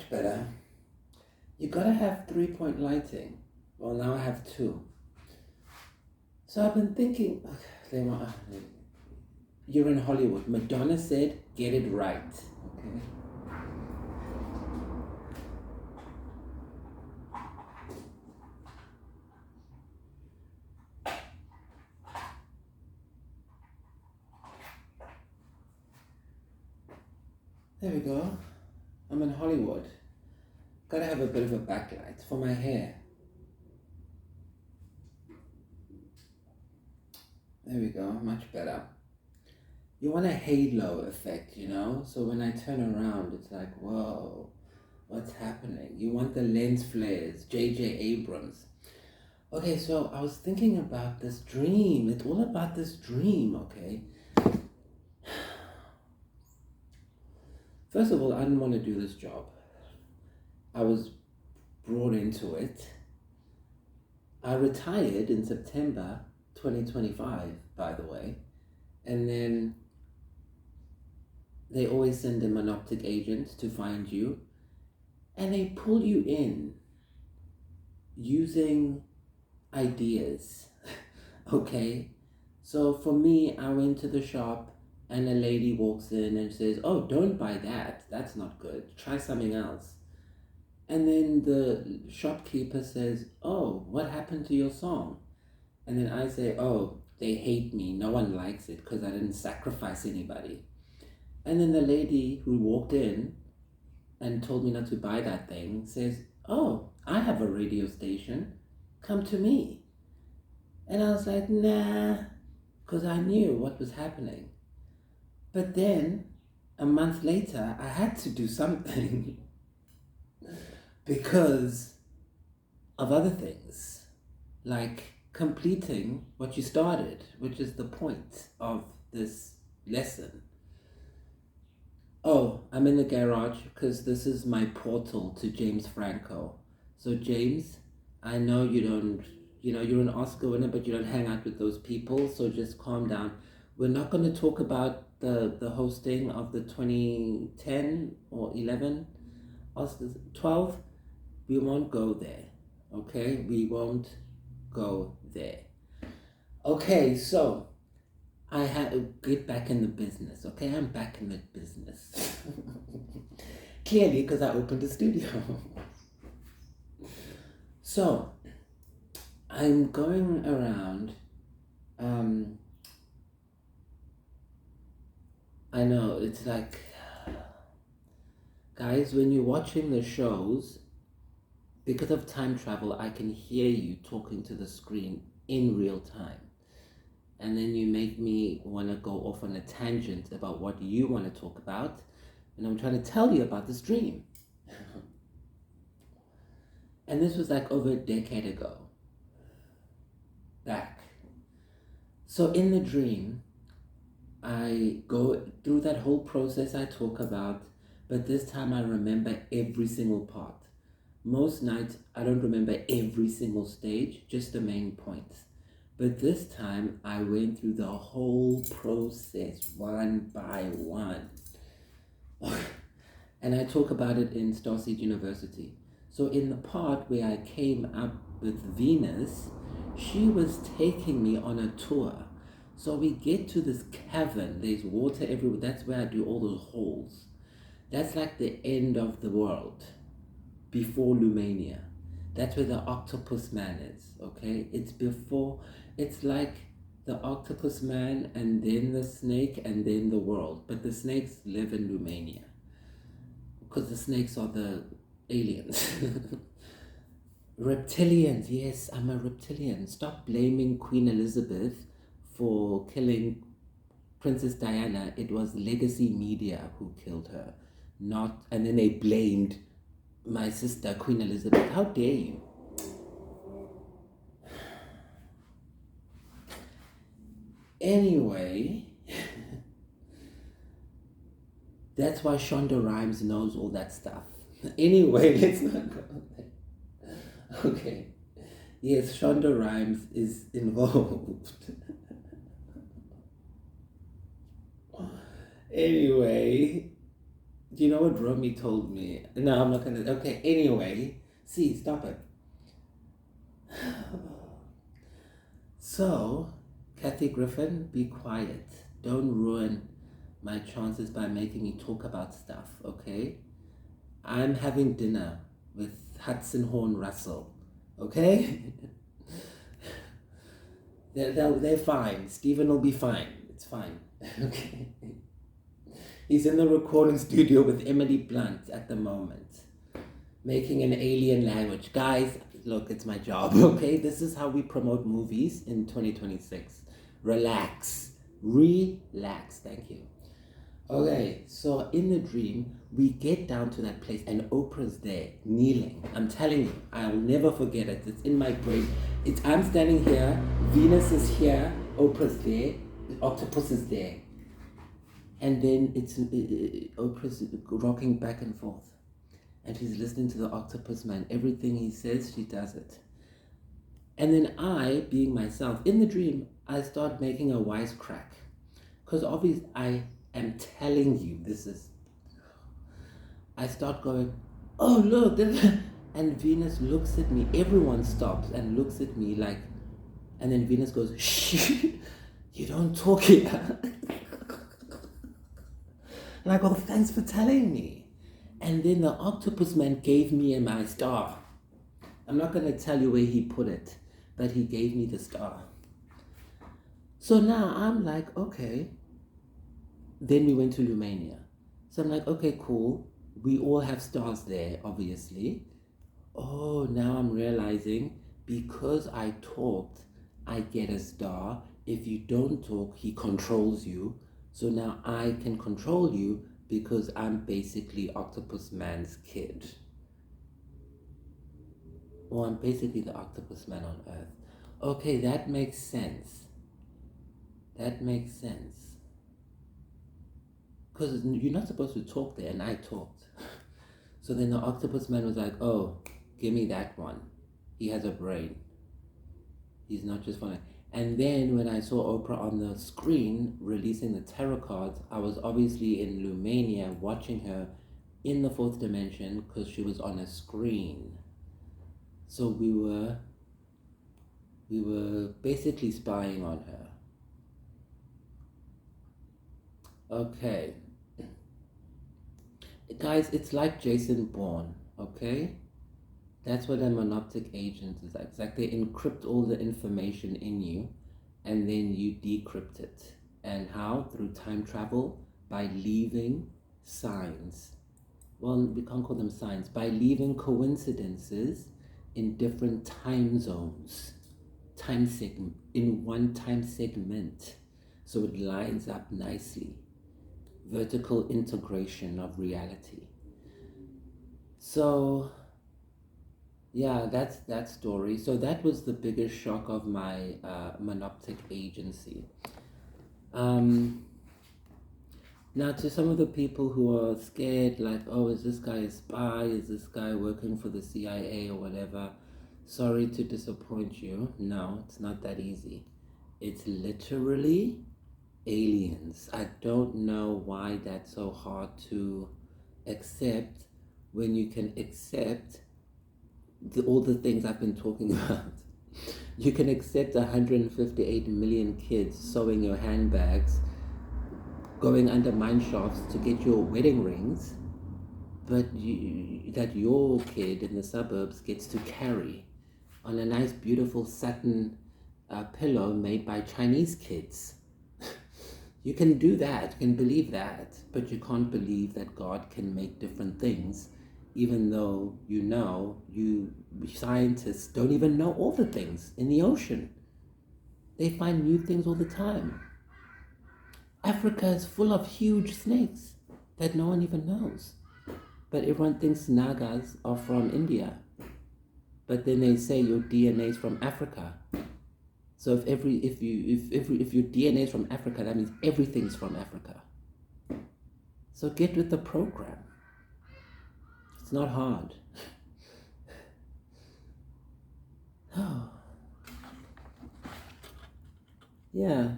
much better. You gotta have 3-point lighting. Well, now I have two. So I've been thinking, you're in Hollywood. Madonna said, get it right. Okay. There we go. I'm in Hollywood. Gotta have a bit of a backlight for my hair. There we go, much better. You want a halo effect, you know? So when I turn around, it's like, whoa, what's happening? You want the lens flares, J.J. Abrams. Okay, so I was thinking about this dream. It's all about this dream, okay? First of all, I didn't want to do this job. I was brought into it. I retired in September 2025, by the way. And then they always send a monoptic agent to find you. And they pull you in using ideas. Okay? So for me, I went to the shop and a lady walks in and says, oh, don't buy that. That's not good. Try something else. And then the shopkeeper says, oh, what happened to your song? And then I say, oh, they hate me. No one likes it because I didn't sacrifice anybody. And then the lady who walked in and told me not to buy that thing says, oh, I have a radio station. Come to me. And I was like, nah, because I knew what was happening. But then, a month later, I had to do something because of other things, like completing what you started, which is the point of this lesson. Oh, I'm in the garage because this is my portal to James Franco. So James, I know you don't, you're an Oscar winner, but you don't hang out with those people, so just calm down. We're not going to talk about the hosting of the 2010 or 11 Oscars, 12. We won't go there, okay? We won't go there. Okay, so I had to get back in the business, okay? I'm back in the business. Clearly, because I opened a studio. So, I'm going around. I know, it's like, guys, when you're watching the shows, because of time travel, I can hear you talking to the screen in real time. And then you make me want to go off on a tangent about what you want to talk about. And I'm trying to tell you about this dream. And this was like over a decade ago. Back. So in the dream, I go through that whole process I talk about, but this time I remember every single part. Most nights I don't remember every single stage, just the main points. But this time I went through the whole process one by one. And I talk about it in Starseed University. So in the part where I came up with Venus, she was taking me on a tour. So we get to this cavern, there's water everywhere, that's where I do all those holes. That's like the end of the world, before Lumania. That's where the octopus man is, okay? It's before, it's like the octopus man and then the snake and then the world. But the snakes live in Lumania because the snakes are the aliens. Reptilians, yes, I'm a reptilian. Stop blaming Queen Elizabeth for killing Princess Diana. It was Legacy Media who killed her, not, and then they blamed my sister, Queen Elizabeth. How dare you? Anyway, that's why Shonda Rhimes knows all that stuff. Anyway, let's not go there. Okay. Yes, Shonda Rhimes is involved. Anyway, Do you know what Romy told me? No, I'm not gonna. Okay, anyway. See, stop it. So, Kathy Griffin, be quiet. Don't ruin my chances by making me talk about stuff, okay? I'm having dinner with Hudson Horn Russell, okay? They're fine. Stephen will be fine. It's fine, okay? He's in the recording studio with Emily Blunt at the moment, making an alien language. Guys, look, it's my job, okay? This is how we promote movies in 2026. Relax. Relax. Thank you. Okay, so in the dream, we get down to that place and Oprah's there, kneeling. I'm telling you, I'll never forget it. It's in my brain. I'm standing here, Venus is here, Oprah's there, Octopus is there. And then it's Oprah's rocking back and forth. And she's listening to the octopus man. Everything he says, she does it. And then I, being myself, in the dream, I start making a wisecrack. Because obviously I am telling you this is... I start going, oh look, and Venus looks at me. Everyone stops and looks at me like... And then Venus goes, shh, you don't talk here. And I go, thanks for telling me. And then the octopus man gave me my star. I'm not going to tell you where he put it, but he gave me the star. So now I'm like, okay. Then we went to Lumania. So I'm like, okay, cool. We all have stars there, obviously. Oh, now I'm realizing because I talked, I get a star. If you don't talk, he controls you. So now I can control you because I'm basically Octopus Man's kid. Or I'm basically the Octopus Man on Earth. Okay, that makes sense. That makes sense. Because you're not supposed to talk there, and I talked. So then the Octopus Man was like, oh, give me that one. He has a brain. He's not just funny. And then when I saw Oprah on the screen releasing the tarot cards, I was obviously in Lumania watching her in the fourth dimension because she was on a screen. So we were basically spying on her. Okay. Guys, it's like Jason Bourne, okay? That's what a monoptic agent is like. It's like they encrypt all the information in you and then you decrypt it. And how? Through time travel, by leaving signs. Well, we can't call them signs. By leaving coincidences in different time zones, in one time segment. So it lines up nicely. Vertical integration of reality. So... yeah, that's that story. So that was the biggest shock of my monoptic agency. Now, to some of the people who are scared, like, oh, is this guy a spy? Is this guy working for the CIA or whatever? Sorry to disappoint you. No, it's not that easy. It's literally aliens. I don't know why that's so hard to accept when you can accept all the things I've been talking about. You can accept 158 million kids sewing your handbags, going under mine shafts to get your wedding rings, but that your kid in the suburbs gets to carry on a nice, beautiful satin pillow made by Chinese kids. You can do that, you can believe that, but you can't believe that God can make different things, even though scientists don't even know all the things in the ocean. They find new things all the time. Africa is full of huge snakes that no one even knows. But everyone thinks Nagas are from India. But then they say your DNA is from Africa. So if your DNA is from Africa, that means everything's from Africa. So get with the program. It's not hard. Oh. Yeah.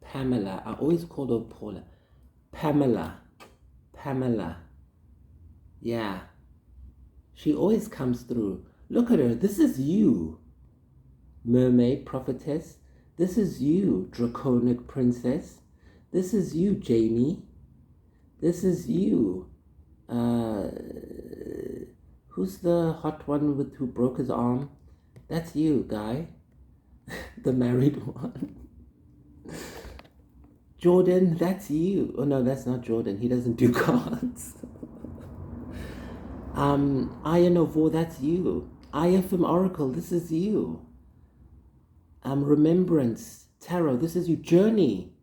Pamela. I always call her Paula. Pamela. Yeah, she always comes through. Look at her. This is you, mermaid prophetess. This is you, draconic princess. This is you, Jamie. This is you. Uh, who's the hot one with who broke his arm? That's you, guy. The married one. Jordan, that's you. Oh no, that's not Jordan. He doesn't do cards. Iron of War, that's you. IFM Oracle, this is you. Remembrance, Tarot, this is you. Journey,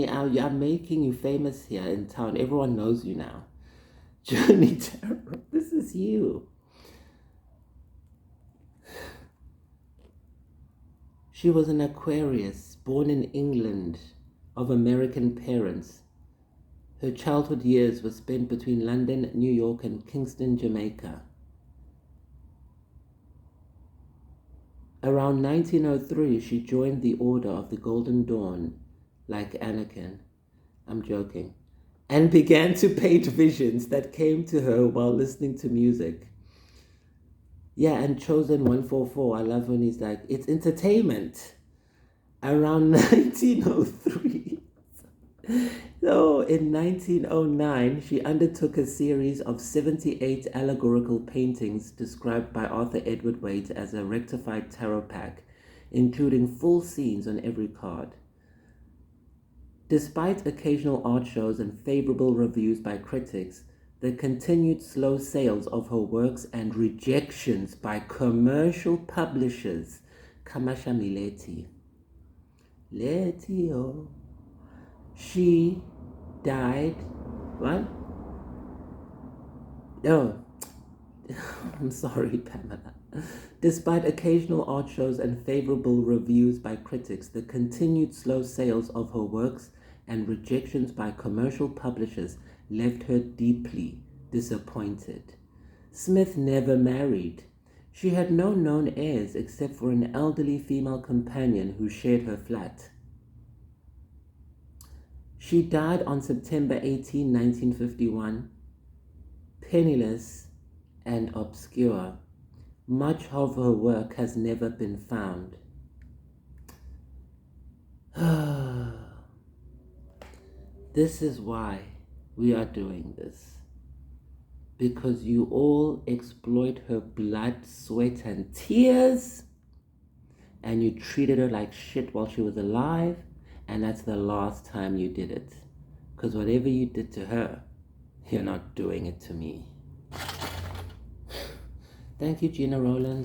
I'm making you famous here in town. Everyone knows you now. Journey Tarot, this is you. She was an Aquarius, born in England, of American parents. Her childhood years were spent between London, New York, and Kingston, Jamaica. Around 1903, she joined the Order of the Golden Dawn, like Anakin. I'm joking. And began to paint visions that came to her while listening to music. Yeah, and Chosen 144, I love when he's like, it's entertainment. Around 1903. So in 1909, she undertook a series of 78 allegorical paintings described by Arthur Edward Waite as a rectified tarot pack, including full scenes on every card. Despite occasional art shows and favorable reviews by critics, the continued slow sales of her works and rejections by commercial publishers. Kamasha Mileti. Letio. She died. What? Oh, I'm sorry, Pamela. Despite occasional art shows and favorable reviews by critics, the continued slow sales of her works and rejections by commercial publishers left her deeply disappointed. Smith never married. She had no known heirs except for an elderly female companion who shared her flat. She died on September 18, 1951, penniless and obscure. Much of her work has never been found. This is why we are doing this. Because you all exploit her blood, sweat, and tears, and you treated her like shit while she was alive, and that's the last time you did it. Because whatever you did to her, you're not doing it to me. Thank you, Gina Rowlands.